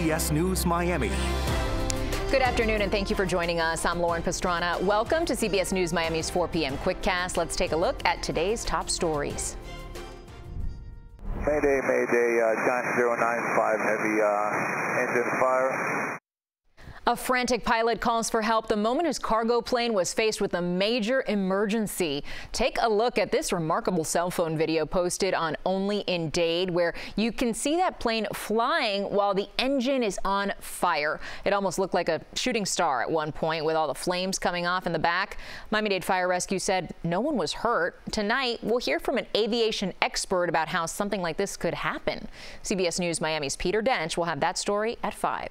CBS News Miami. Good afternoon and thank you for joining us. I'm Lauren Pastrana. Welcome to CBS News Miami's 4 p.m. Quickcast. Let's take a look at today's top stories. Mayday, Giant 095, heavy engine fire. A frantic pilot calls for help the moment his cargo plane was faced with a major emergency. Take a look at this remarkable cell phone video posted on Only in Dade, where you can see that plane flying while the engine is on fire. It almost looked like a shooting star at one point with all the flames coming off in the back. Miami-Dade Fire Rescue said no one was hurt. Tonight, we'll hear from an aviation expert about how something like this could happen. CBS News Miami's Peter Dench will have that story at 5.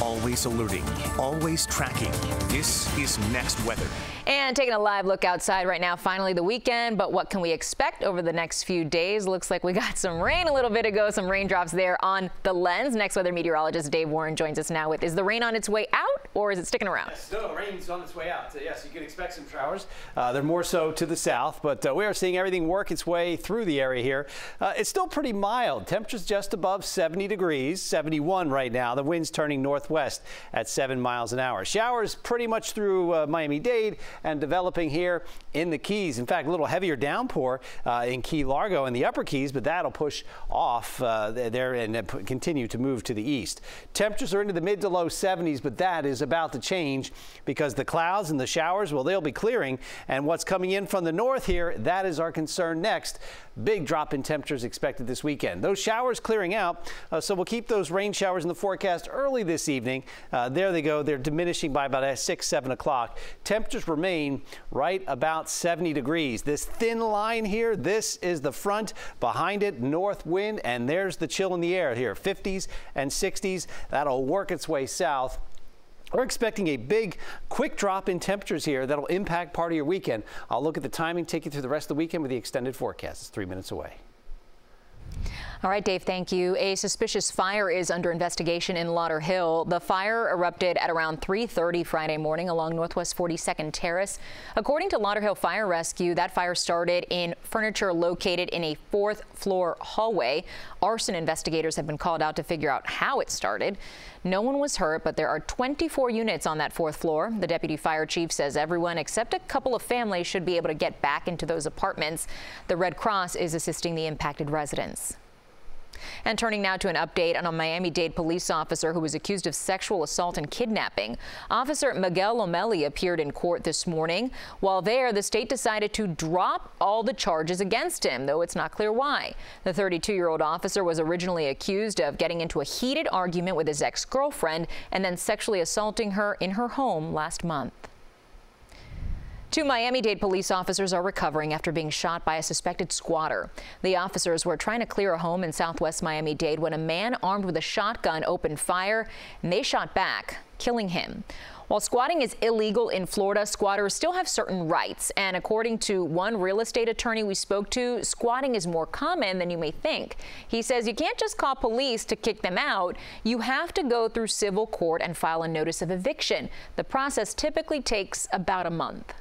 Always alerting, always tracking. This is Next Weather. And taking a live look outside right now, finally the weekend, but what can we expect over the next few days? Looks like we got some rain a little bit ago, some raindrops there on the lens. Next weather meteorologist Dave Warren joins us now with, is the rain on its way out or is it sticking around? Yes, no, rain's on its way out. So yes, you can expect some showers. They're more so to the south, but we are seeing everything work its way through the area here. It's still pretty mild. Temperatures just above 70 degrees, 71 right now. The wind's turning northwest at 7 miles an hour. Showers pretty much through Miami-Dade and developing here in the Keys. In fact, a little heavier downpour in Key Largo and the upper Keys, but that'll push off there and continue to move to the east. Temperatures are into the mid to low 70s, but that is about to change because the clouds and the showers, well, they'll be clearing. And what's coming in from the north here, that is our concern next. Big drop in temperatures expected this weekend. Those showers clearing out, so we'll keep those rain showers in the forecast early this evening. There they go. They're diminishing by about 6, 7 o'clock. Temperatures remain right about 70 degrees. This thin line here, this is the front. Behind it, north wind, and there's the chill in the air here. 50s and 60s. That'll work its way south. We're expecting a big, quick drop in temperatures here that'll impact part of your weekend. I'll look at the timing, take you through the rest of the weekend with the extended forecast. It's 3 minutes away. All right, Dave, thank you. A suspicious fire is under investigation in Lauder Hill. The fire erupted at around 3:30 Friday morning along Northwest 42nd Terrace. According to Lauder Hill Fire Rescue, that fire started in furniture located in a 4th floor hallway. Arson investigators have been called out to figure out how it started. No one was hurt, but there are 24 units on that 4th floor. The deputy fire chief says everyone except a couple of families should be able to get back into those apartments. The Red Cross is assisting the impacted residents. And turning now to an update on a Miami-Dade police officer who was accused of sexual assault and kidnapping. Officer Miguel O'Malley appeared in court this morning. While there, the state decided to drop all the charges against him, though it's not clear why. The 32-year-old officer was originally accused of getting into a heated argument with his ex-girlfriend and then sexually assaulting her in her home last month. 2 Miami-Dade police officers are recovering after being shot by a suspected squatter. The officers were trying to clear a home in Southwest Miami-Dade when a man armed with a shotgun opened fire, and they shot back, killing him. While squatting is illegal in Florida, squatters still have certain rights. And according to one real estate attorney we spoke to, squatting is more common than you may think. He says you can't just call police to kick them out. You have to go through civil court and file a notice of eviction. The process typically takes about a month.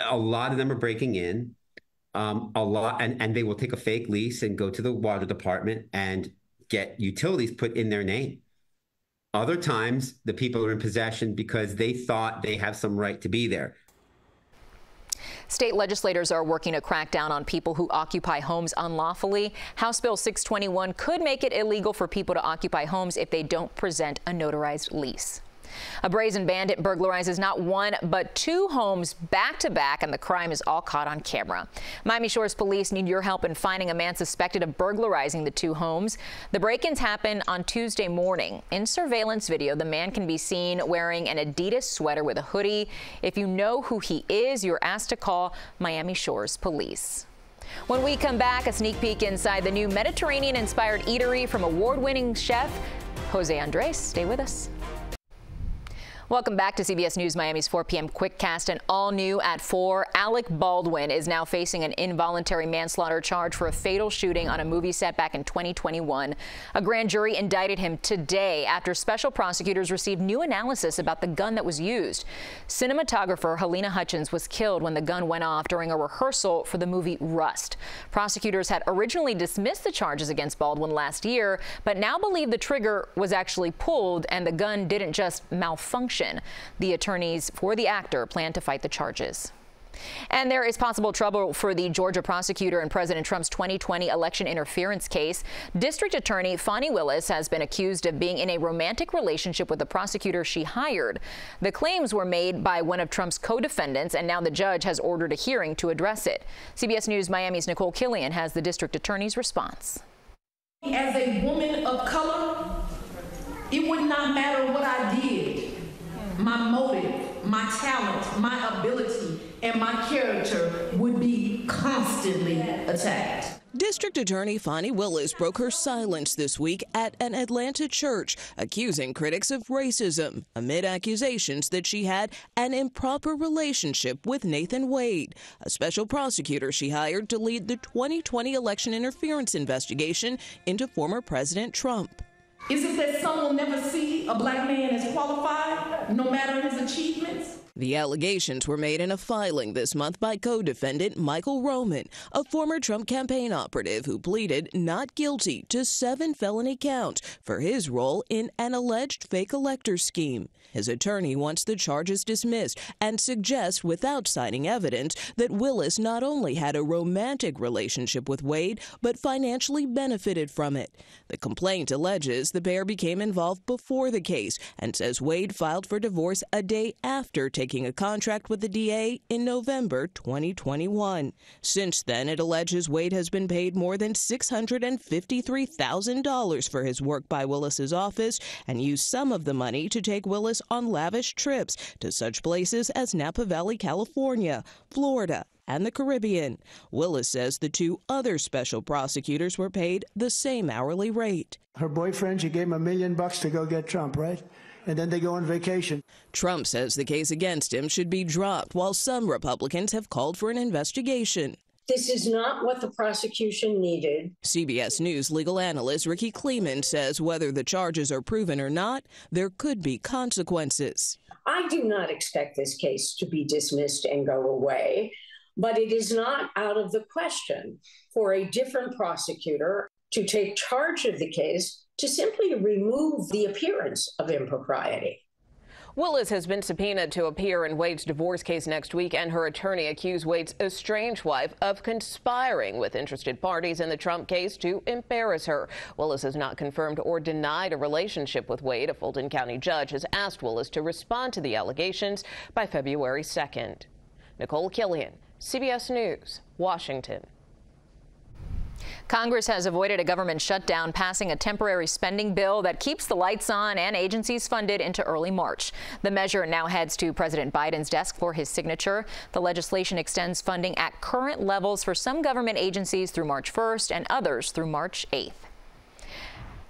A lot of them are breaking in, and they will take a fake lease and go to the water department and get utilities put in their name. Other times, the people are in possession because they thought they have some right to be there. State legislators are working to crack down on people who occupy homes unlawfully. House Bill 621 could make it illegal for people to occupy homes if they don't present a notarized lease. A brazen bandit burglarizes not 1 but 2 homes back-to-back, and the crime is all caught on camera. Miami Shores police need your help in finding a man suspected of burglarizing the 2 homes. The break-ins happened on Tuesday morning. In surveillance video, the man can be seen wearing an Adidas sweater with a hoodie. If you know who he is, you're asked to call Miami Shores police. When we come back, a sneak peek inside the new Mediterranean-inspired eatery from award-winning chef Jose Andres. Stay with us. Welcome back to CBS News Miami's 4 p.m. Quickcast, and all new at 4. Alec Baldwin is now facing an involuntary manslaughter charge for a fatal shooting on a movie set back in 2021. A grand jury indicted him today after special prosecutors received new analysis about the gun that was used. Cinematographer Helena Hutchins was killed when the gun went off during a rehearsal for the movie Rust. Prosecutors had originally dismissed the charges against Baldwin last year, but now believe the trigger was actually pulled and the gun didn't just malfunction. The attorneys for the actor plan to fight the charges. And there is possible trouble for the Georgia prosecutor in President Trump's 2020 election interference case. District Attorney Fawny Willi has been accused of being in a romantic relationship with the prosecutor she hired. The claims were made by one of Trump's co-defendants, and now the judge has ordered a hearing to address it. CBS News Miami's Nicole Killian has the district attorney's response. As a woman of color, it would not matter what I did. My motive, my talent, my ability, and my character would be constantly attacked. District Attorney Fawny Willi broke her silence this week at an Atlanta church, accusing critics of racism amid accusations that she had an improper relationship with Nathan Wade, a special prosecutor she hired to lead the 2020 election interference investigation into former President Trump. Is it that some will never see a black man as qualified, no matter his achievements? The allegations were made in a filing this month by co-defendant Michael Roman, a former Trump campaign operative who pleaded not guilty to 7 felony counts for his role in an alleged fake elector scheme. His attorney wants the charges dismissed and suggests, without citing evidence, that Willis not only had a romantic relationship with Wade, but financially benefited from it. The complaint alleges the pair became involved before the case and says Wade filed for divorce a day after taking a contract with the DA in November 2021. Since then, it alleges Wade has been paid more than $653,000 for his work by Willis's office and used some of the money to take Willis on lavish trips to such places as Napa Valley, California, Florida, and the Caribbean. Willis says the 2 other special prosecutors were paid the same hourly rate. Her boyfriend, she gave him $1 million to go get Trump, right? And then they go on vacation. Trump says the case against him should be dropped, while some Republicans have called for an investigation. This is not what the prosecution needed. CBS News legal analyst Ricky Kleeman says whether the charges are proven or not, there could be consequences. I do not expect this case to be dismissed and go away, but it is not out of the question for a different prosecutor to take charge of the case to simply remove the appearance of impropriety. Willis has been subpoenaed to appear in Wade's divorce case next week, and her attorney accused Wade's estranged wife of conspiring with interested parties in the Trump case to embarrass her. Willis has not confirmed or denied a relationship with Wade. A Fulton County judge has asked Willis to respond to the allegations by February 2nd. Nicole Killian, CBS News, Washington. Congress has avoided a government shutdown, passing a temporary spending bill that keeps the lights on and agencies funded into early March. The measure now heads to President Biden's desk for his signature. The legislation extends funding at current levels for some government agencies through March 1st and others through March 8th.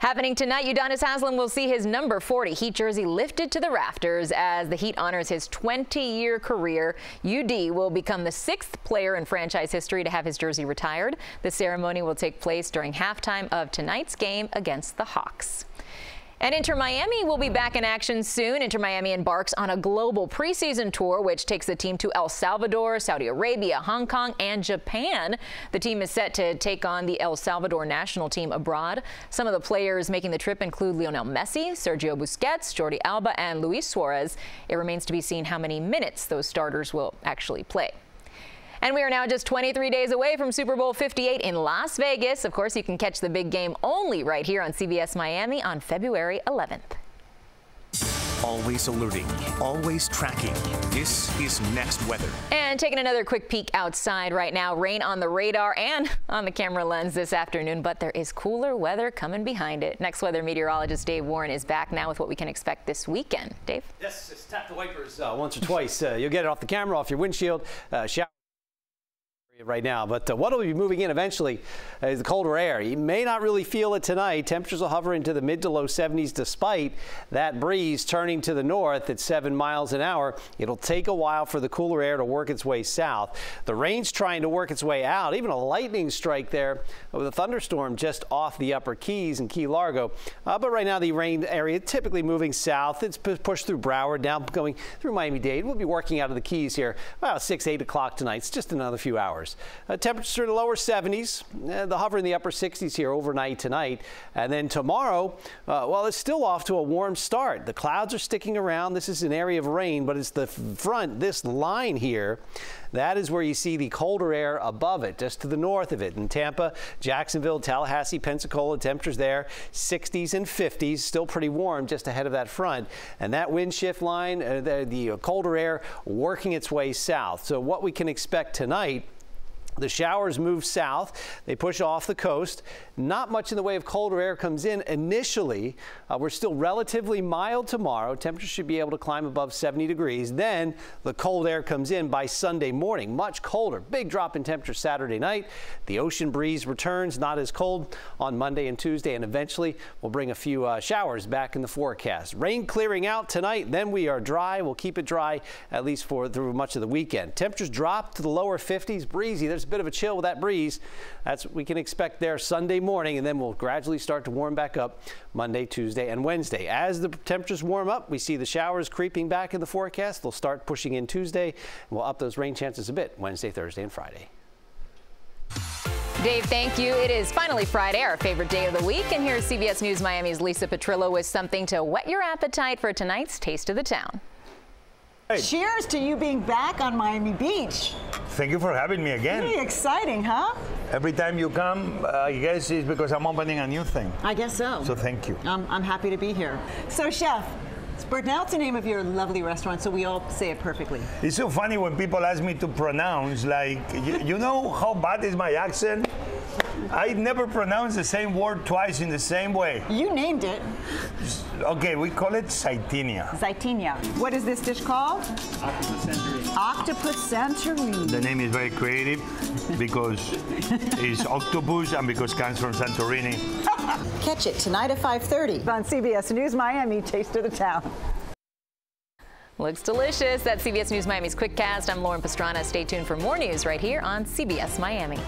Happening tonight, Udonis Haslems will see his number 40 Heat jersey lifted to the rafters as the Heat honors his 20-year career. UD will become the 6th player in franchise history to have his jersey retired. The ceremony will take place during halftime of tonight's game against the Hawks. And Inter Miami will be back in action soon. Inter Miami embarks on a global preseason tour, which takes the team to El Salvador, Saudi Arabia, Hong Kong, and Japan. The team is set to take on the El Salvador national team abroad. Some of the players making the trip include Lionel Messi, Sergio Busquets, Jordi Alba, and Luis Suarez. It remains to be seen how many minutes those starters will actually play. And we are now just 23 days away from Super Bowl 58 in Las Vegas. Of course, you can catch the big game only right here on CBS Miami on February 11th. Always alerting, always tracking. This is Next Weather. And taking another quick peek outside right now. Rain on the radar and on the camera lens this afternoon, but there is cooler weather coming behind it. Next Weather meteorologist Dave Warren is back now with what we can expect this weekend. Dave? Yes, just tap the wipers once or twice. You'll get it off the camera, off your windshield. Shower right now, but what will be moving in eventually is the colder air. You may not really feel it tonight. Temperatures will hover into the mid to low 70s despite that breeze turning to the north at 7 miles an hour. It'll take a while for the cooler air to work its way south. The rain's trying to work its way out. Even a lightning strike there with a thunderstorm just off the upper Keys and Key Largo. But right now the rain area typically moving south. It's pushed through Broward, now going through Miami-Dade. We'll be working out of the Keys here about 6, 8 o'clock tonight. It's just another few hours. Temperature in the lower 70s, the hover in the upper 60s here overnight tonight. And then tomorrow, well, it's still off to a warm start. The clouds are sticking around. This is an area of rain, but it's the front, this line here, that is where you see the colder air above it, just to the north of it. In Tampa, Jacksonville, Tallahassee, Pensacola, temperatures there, 60s and 50s, still pretty warm just ahead of that front. And that wind shift line, the colder air working its way south. So what we can expect tonight, the showers move south. They push off the coast. Not much in the way of colder air comes in initially. We're still relatively mild tomorrow. Temperatures should be able to climb above 70 degrees. Then the cold air comes in by Sunday morning. Much colder. Big drop in temperature Saturday night. The ocean breeze returns, not as cold on Monday and Tuesday, and eventually we'll bring a few showers back in the forecast. Rain clearing out tonight. Then we are dry. We'll keep it dry at least through much of the weekend. Temperatures drop to the lower 50s. Breezy. There's a bit of a chill with that breeze. That's what we can expect there Sunday morning, and then we'll gradually start to warm back up Monday, Tuesday, and Wednesday. As the temperatures warm up, we see the showers creeping back in the forecast. They'll start pushing in Tuesday, and we'll up those rain chances a bit Wednesday, Thursday, and Friday. Dave, thank you. It is finally Friday, our favorite day of the week, and here's CBS News Miami's Lisa Petrillo with something to whet your appetite for tonight's Taste of the Town. Hey. Cheers to you being back on Miami Beach. Thank you for having me again. Pretty exciting, huh? Every time you come, I guess it's because I'm opening a new thing. I guess so. So thank you. I'm happy to be here. So, Chef, pronounce the name of your lovely restaurant so we all say it perfectly. It's so funny when people ask me to pronounce, like, you know how bad is my accent? I never pronounce the same word twice in the same way. You named it. Okay, we call it Zaitinia. Zaitinia. What is this dish called? Octopus Santorini. Octopus Santorini. The name is very creative because it's octopus and because it comes from Santorini. Catch it tonight at 5:30 on CBS News Miami, Taste of the Town. Looks delicious. That's CBS News Miami's Quickcast. I'm Lauren Pastrana. Stay tuned for more news right here on CBS Miami.